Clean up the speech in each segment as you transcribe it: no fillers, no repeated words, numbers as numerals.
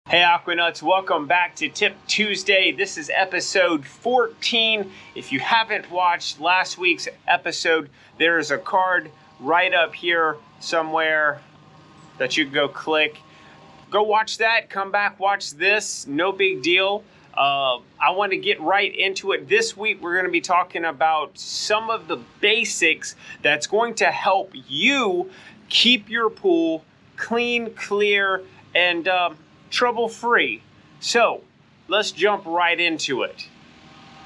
Hey Aquanuts, welcome back to Tip Tuesday. This is episode 14. If you haven't watched last week's episode, there is a card right up here somewhere that you can go click. Go watch that, come back, watch this, no big deal. I want to get right into it. This week we're going to be talking about some of the basics that's going to help you keep your pool clean, clear, and trouble-free. So let's jump right into it.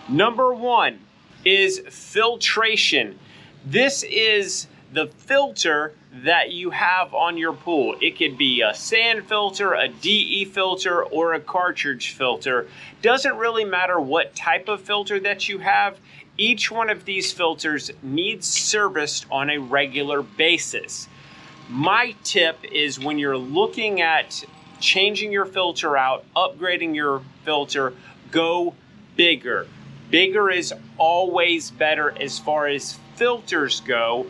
Number one is filtration. This is the filter that you have on your pool. It could be a sand filter, a DE filter, or a cartridge filter. Doesn't really matter what type of filter that you have. Each one of these filters needs serviced on a regular basis. My tip is when you're looking at changing your filter out, upgrading your filter, go bigger. Bigger is always better as far as filters go.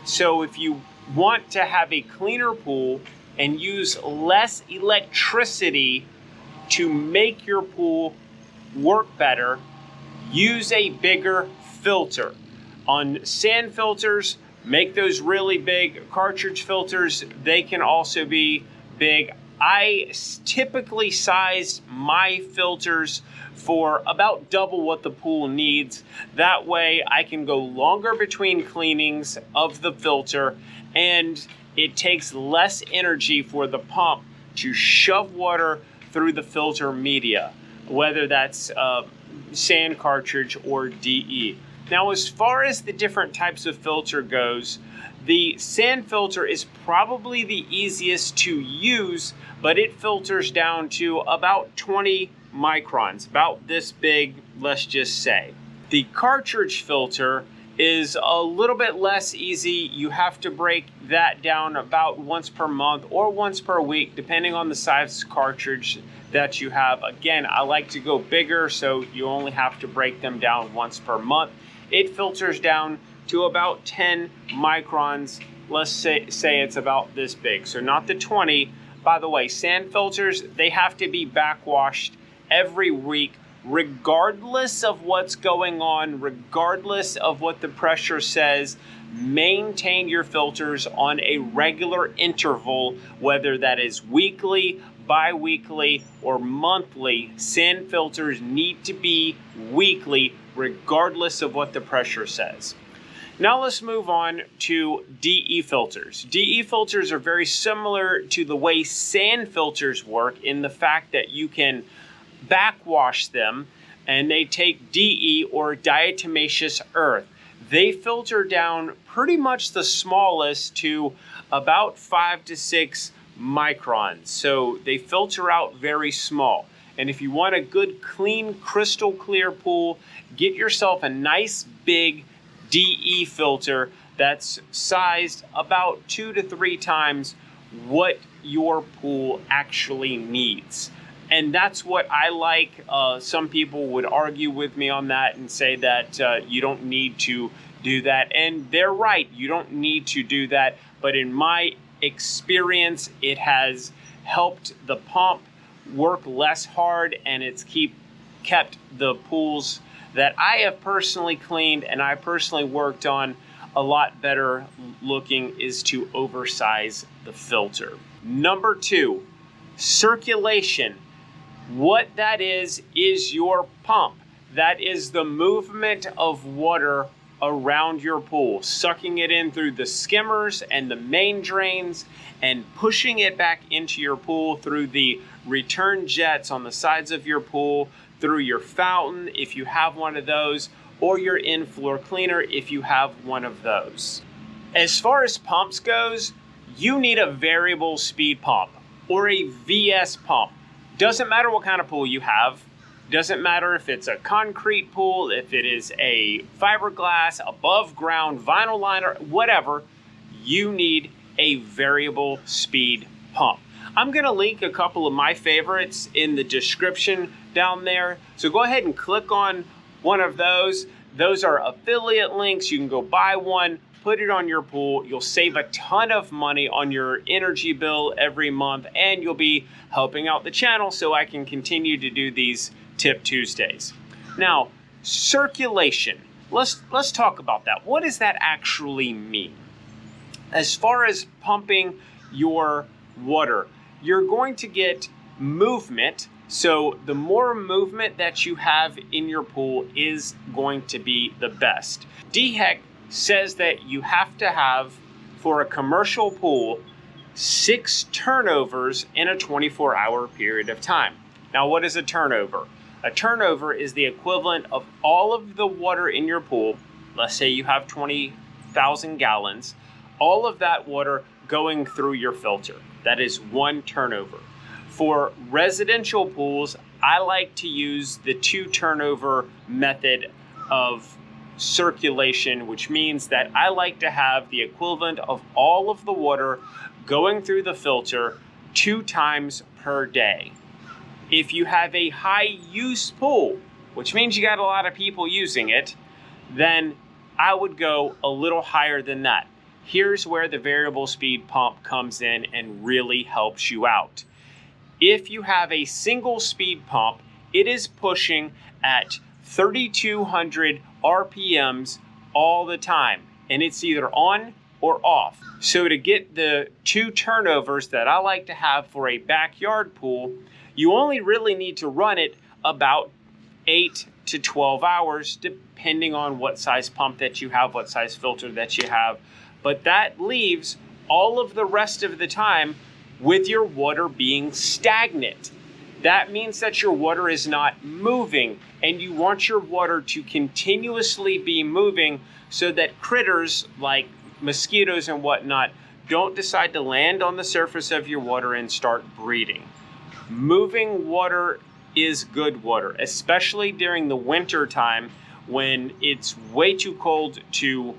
So if you want to have a cleaner pool and use less electricity to make your pool work better, use a bigger filter. On sand filters, make those really big. Cartridge filters, they can also be big. I typically size my filters for about double what the pool needs. That way I can go longer between cleanings of the filter, and it takes less energy for the pump to shove water through the filter media, whether that's sand cartridge or DE. Now, as far as the different types of filter goes, the sand filter is probably the easiest to use, but it filters down to about 20 microns, about this big, let's just say. The cartridge filter is a little bit less easy. You have to break that down about once per month or once per week, depending on the size cartridge that you have. Again, I like to go bigger, so you only have to break them down once per month. It filters down to about 10 microns. Let's say it's about this big, so not the 20. By the way, sand filters, they have to be backwashed every week, regardless of what's going on, regardless of what the pressure says. Maintain your filters on a regular interval, whether that is weekly, bi-weekly, or monthly. Sand filters need to be weekly, regardless of what the pressure says. Now let's move on to DE filters. DE filters are very similar to the way sand filters work in the fact that you can backwash them, and they take DE, or diatomaceous earth. They filter down pretty much the smallest to about 5 to 6 microns. So they filter out very small. And if you want a good, clean, crystal clear pool, get yourself a nice big DE filter that's sized about 2 to 3 times what your pool actually needs. And that's what I like. Some people would argue with me on that and say that you don't need to do that. And they're right, you don't need to do that. But in my experience, it has helped the pump work less hard, and it's kept the pools that I have personally cleaned and I personally worked on a lot better looking, is to oversize the filter. Number 2, circulation. What that is your pump. That is the movement of water around your pool, sucking it in through the skimmers and the main drains and pushing it back into your pool through the return jets on the sides of your pool, through your fountain if you have one of those, or your in-floor cleaner if you have one of those. As far as pumps goes, you need a variable speed pump or a VS pump. Doesn't matter what kind of pool you have. Doesn't matter if it's a concrete pool, if it is a fiberglass, above ground, vinyl liner, whatever, you need a variable speed pump. I'm gonna link a couple of my favorites in the description down there. So go ahead and click on one of those. Those are affiliate links. You can go buy one, put it on your pool. You'll save a ton of money on your energy bill every month, and you'll be helping out the channel so I can continue to do these Tip Tuesdays. Now, circulation. Let's talk about that. What does that actually mean? As far as pumping your water, you're going to get movement. So the more movement that you have in your pool is going to be the best. DHEC says that you have to have, for a commercial pool, 6 turnovers in a 24-hour period of time. Now, what is a turnover? A turnover is the equivalent of all of the water in your pool. Let's say you have 20,000 gallons, all of that water going through your filter. That is 1 turnover. For residential pools, I like to use the 2 turnover method of circulation, which means that I like to have the equivalent of all of the water going through the filter 2 times per day. If you have a high use pool, which means you got a lot of people using it, then I would go a little higher than that. Here's where the variable speed pump comes in and really helps you out. If you have a single speed pump, it is pushing at 3,200 RPMs all the time, and it's either on or off. So to get the 2 turnovers that I like to have for a backyard pool, you only really need to run it about 8 to 12 hours, depending on what size pump that you have, what size filter that you have. But that leaves all of the rest of the time with your water being stagnant. That means that your water is not moving, and you want your water to continuously be moving so that critters like mosquitoes and whatnot don't decide to land on the surface of your water and start breeding. Moving water is good water, especially during the winter time when it's way too cold to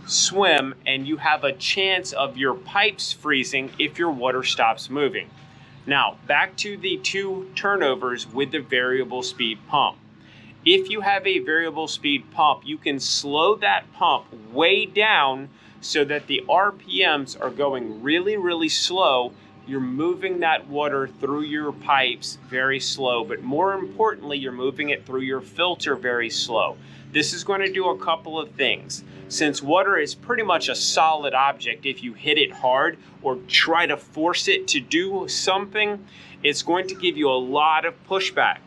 swim and you have a chance of your pipes freezing if your water stops moving. Now, back to the 2 turnovers with the variable speed pump. If you have a variable speed pump, you can slow that pump way down so that the RPMs are going really, really slow. You're moving that water through your pipes very slow, but more importantly, you're moving it through your filter very slow. This is going to do a couple of things. Since water is pretty much a solid object, if you hit it hard or try to force it to do something, it's going to give you a lot of pushback.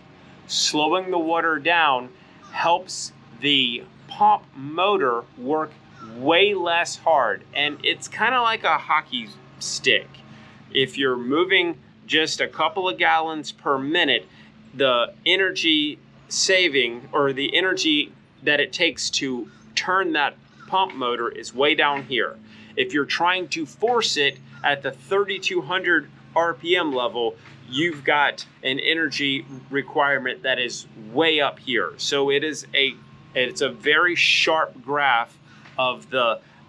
Slowing the water down helps the pump motor work way less hard, and it's kind of like a hockey stick. If you're moving just a couple of gallons per minute, the energy saving or the energy that it takes to turn that pump motor is way down here. If you're trying to force it at the 3,200 RPM level, you've got an energy requirement that is way up here. So it's a very sharp graph of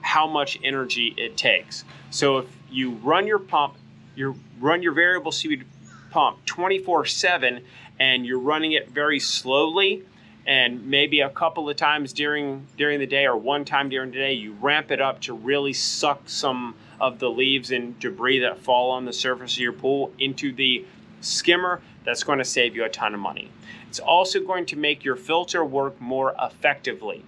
how much energy it takes. So if you run your pump, you run your variable speed pump 24/7 and you're running it very slowly, and maybe a couple of times during the day or one time during the day, you ramp it up to really suck some of the leaves and debris that fall on the surface of your pool into the skimmer. That's going to save you a ton of money. It's also going to make your filter work more effectively.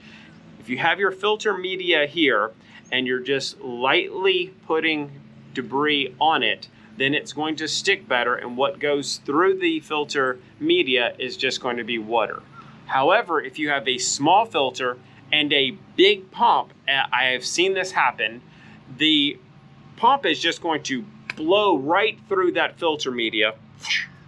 If you have your filter media here and you're just lightly putting debris on it, then it's going to stick better, and what goes through the filter media is just going to be water. However, if you have a small filter and a big pump, I have seen this happen, the pump is just going to blow right through that filter media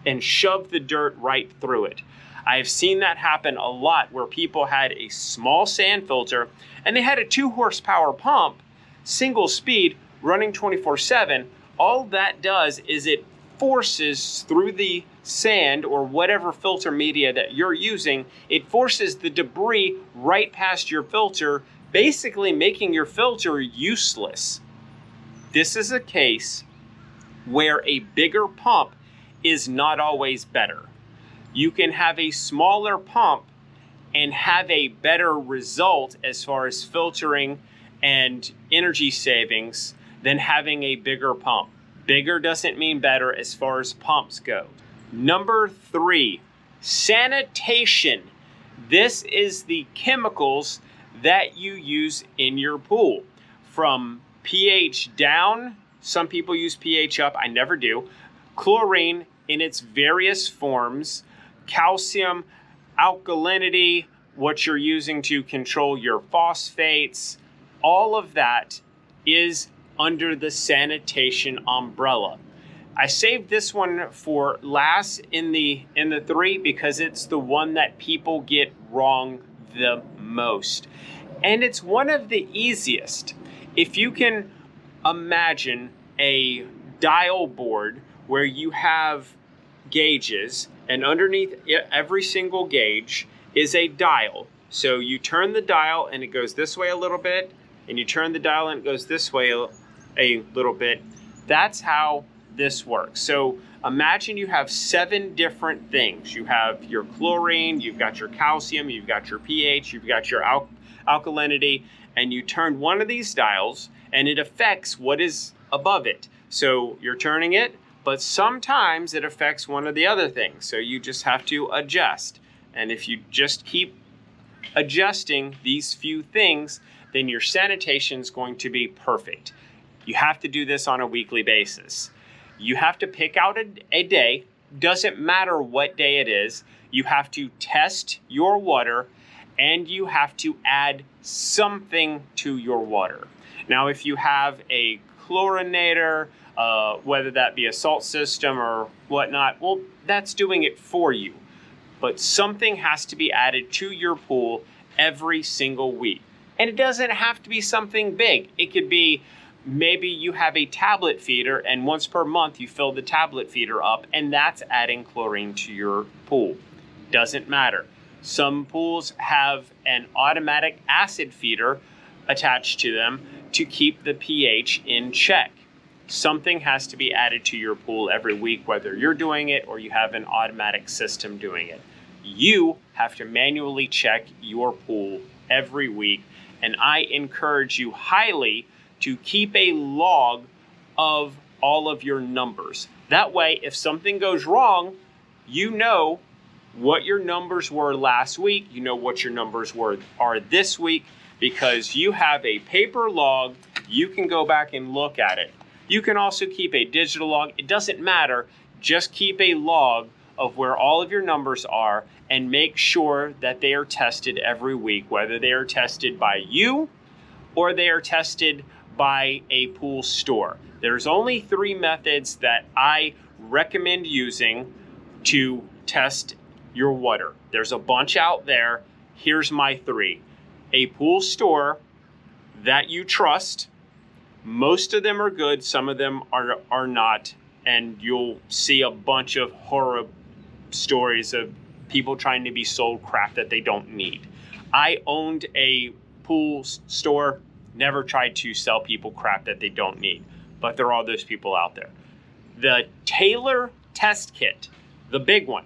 and shove the dirt right through it. I have seen that happen a lot where people had a small sand filter and they had a 2 horsepower pump, single speed, running 24/7. All that does is it forces through the sand or whatever filter media that you're using, it forces the debris right past your filter, basically making your filter useless. This is a case where a bigger pump is not always better. You can have a smaller pump and have a better result as far as filtering and energy savings than having a bigger pump. Bigger doesn't mean better as far as pumps go. Number 3, sanitation. This is the chemicals that you use in your pool. From pH down, some people use pH up, I never do. Chlorine in its various forms, calcium, alkalinity, what you're using to control your phosphates, all of that is under the sanitation umbrella. I saved this one for last in the 3 because it's the one that people get wrong the most. And it's one of the easiest. If you can imagine a dial board where you have gauges, and underneath every single gauge is a dial. So you turn the dial and it goes this way a little bit, and you turn the dial and it goes this way a little bit. That's how this works. So imagine you have 7 different things. You have your chlorine, you've got your calcium, you've got your pH, you've got your alkalinity, and you turn one of these dials and it affects what is above it. So you're turning it, but sometimes it affects one of the other things. So you just have to adjust. And if you just keep adjusting these few things, then your sanitation is going to be perfect. You have to do this on a weekly basis. You have to pick out a day, doesn't matter what day it is. You have to test your water and you have to add something to your water. Now, if you have a chlorinator, whether that be a salt system or whatnot, well, that's doing it for you. But something has to be added to your pool every single week. And it doesn't have to be something big. It could be maybe you have a tablet feeder and once per month you fill the tablet feeder up, and that's adding chlorine to your pool. Doesn't matter. Some pools have an automatic acid feeder attached to them to keep the pH in check. Something has to be added to your pool every week, whether you're doing it or you have an automatic system doing it. You have to manually check your pool every week, and I encourage you highly to keep a log of all of your numbers. That way, if something goes wrong, you know what your numbers were last week, you know what your numbers are this week, because you have a paper log, you can go back and look at it. You can also keep a digital log. It doesn't matter. Just keep a log of where all of your numbers are and make sure that they are tested every week, whether they are tested by you or they are tested by a pool store. There's only 3 methods that I recommend using to test your water. There's a bunch out there. Here's my 3. A pool store that you trust. Most of them are good, some of them are not, and you'll see a bunch of horror stories of people trying to be sold crap that they don't need. I owned a pool store, never tried to sell people crap that they don't need, but there are those people out there. The Taylor test kit, the big one,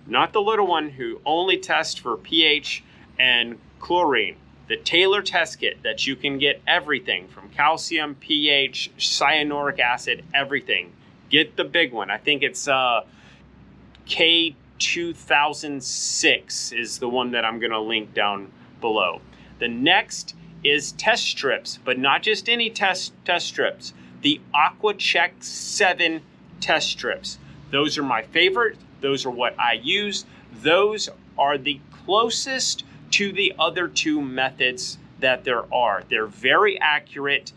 not the little one who only tests for pH and chlorine. The Taylor test kit that you can get everything from calcium, pH, cyanuric acid, everything. Get the big one. I think it's K2006 is the one that I'm going to link down below. The next is test strips, but not just any test strips. The Aquanut 7 test strips. Those are my favorite. Those are what I use. Those are the closest to the other 2 methods that there are. They're very accurate,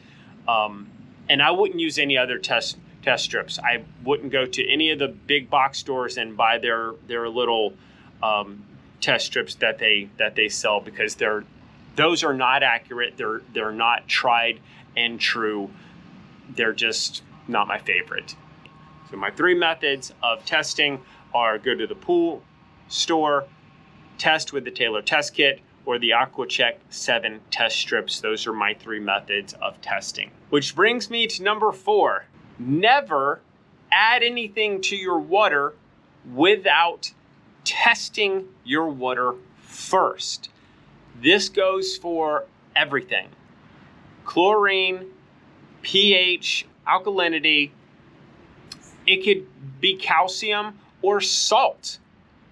and I wouldn't use any other test strips. I wouldn't go to any of the big box stores and buy their little test strips that they sell, because those are not accurate. They're not tried and true. They're just not my favorite. So my 3 methods of testing are: go to the pool store, test with the Taylor test kit, or the Aquanut 7 test strips. Those are my 3 methods of testing. Which brings me to number 4. Never add anything to your water without testing your water first. This goes for everything. chlorine, pH, alkalinity. It could be calcium or salt.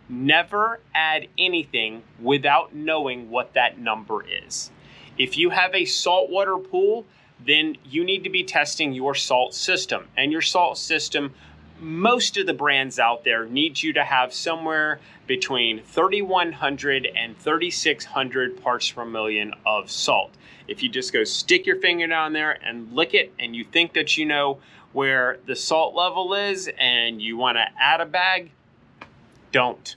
Never add anything without knowing what that number is. If you have a saltwater pool, then you need to be testing your salt system. And your salt system, most of the brands out there need you to have somewhere between 3,100 and 3,600 parts per million of salt. If you just go stick your finger down there and lick it, and you think that you know where the salt level is and you want to add a bag, don't.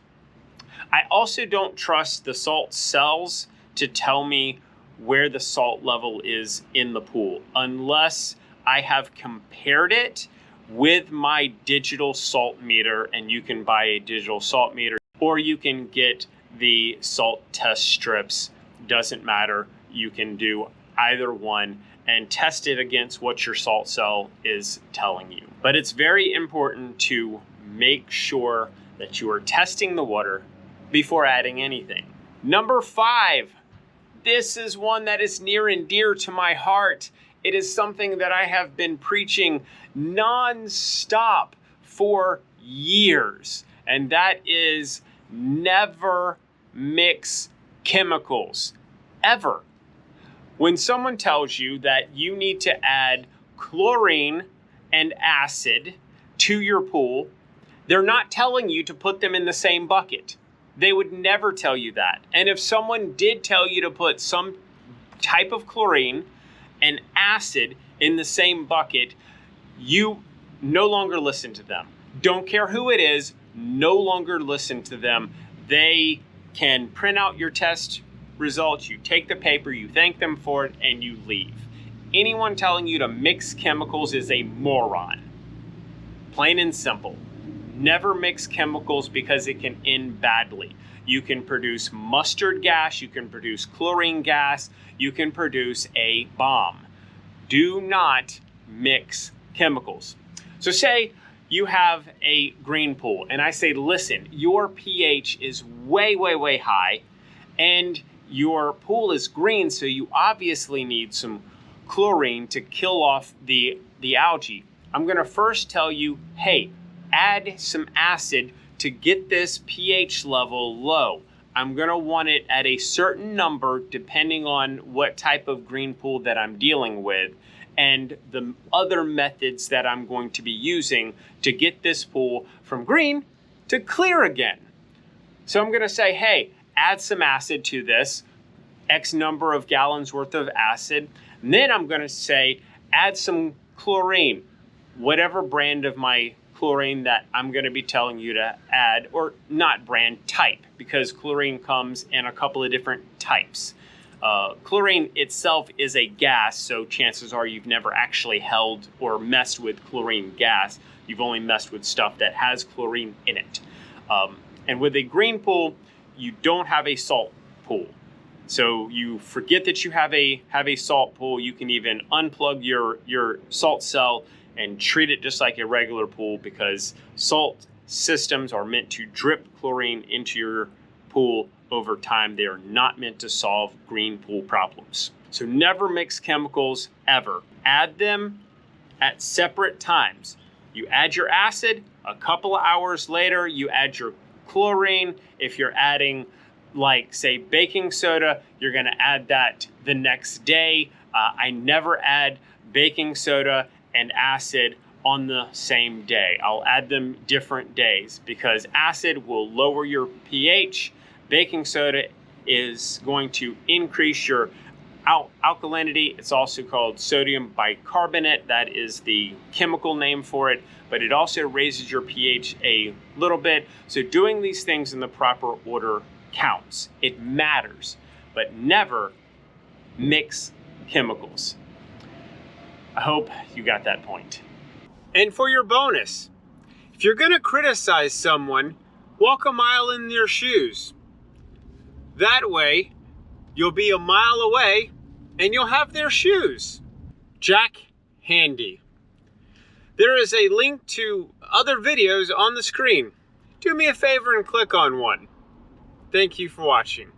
I also don't trust the salt cells to tell me where the salt level is in the pool unless I have compared it with my digital salt meter. And you can buy a digital salt meter, or you can get the salt test strips. Doesn't matter. You can do either one and test it against what your salt cell is telling you. But it's very important to make sure that you are testing the water before adding anything. Number 5, this is one that is near and dear to my heart. It is something that I have been preaching non-stop for years, and that is never mix chemicals, ever. When someone tells you that you need to add chlorine and acid to your pool, they're not telling you to put them in the same bucket. They would never tell you that. And if someone did tell you to put some type of chlorine and acid in the same bucket, you no longer listen to them. Don't care who it is, no longer listen to them. They can print out your test results, you take the paper, you thank them for it, and you leave. Anyone telling you to mix chemicals is a moron. Plain and simple. Never mix chemicals because it can end badly. You can produce mustard gas, you can produce chlorine gas, you can produce a bomb. Do not mix chemicals. So say you have a green pool and I say, listen, your pH is way, way, way high and your pool is green, so you obviously need some chlorine to kill off the algae. I'm gonna first tell you, hey, add some acid to get this pH level low. I'm gonna want it at a certain number depending on what type of green pool that I'm dealing with and the other methods that I'm going to be using to get this pool from green to clear again. So I'm gonna say, hey, add some acid to this, X number of gallons worth of acid. And then I'm gonna say, add some chlorine, whatever brand of my chlorine that I'm going to be telling you to add, or not brand, type, because chlorine comes in a couple of different types. Chlorine itself is a gas, so chances are you've never actually held or messed with chlorine gas. You've only messed with stuff that has chlorine in it. And with a green pool, you don't have a salt pool. So you forget that you have a salt pool. You can even unplug your salt cell and treat it just like a regular pool, because salt systems are meant to drip chlorine into your pool over time. They are not meant to solve green pool problems. So never mix chemicals ever. Add them at separate times. You add your acid, a couple of hours later, you add your chlorine. If you're adding, like, say, baking soda, you're gonna add that the next day. I never add baking soda and acid on the same day. I'll add them different days because acid will lower your pH. Baking soda is going to increase your alkalinity. It's also called sodium bicarbonate. That is the chemical name for it, but it also raises your pH a little bit. So doing these things in the proper order counts. It matters, but never mix chemicals. I hope you got that point. And for your bonus, if you're gonna criticize someone, walk a mile in their shoes. That way, you'll be a mile away and you'll have their shoes. Jack Handy. There is a link to other videos on the screen. Do me a favor and click on one. Thank you for watching.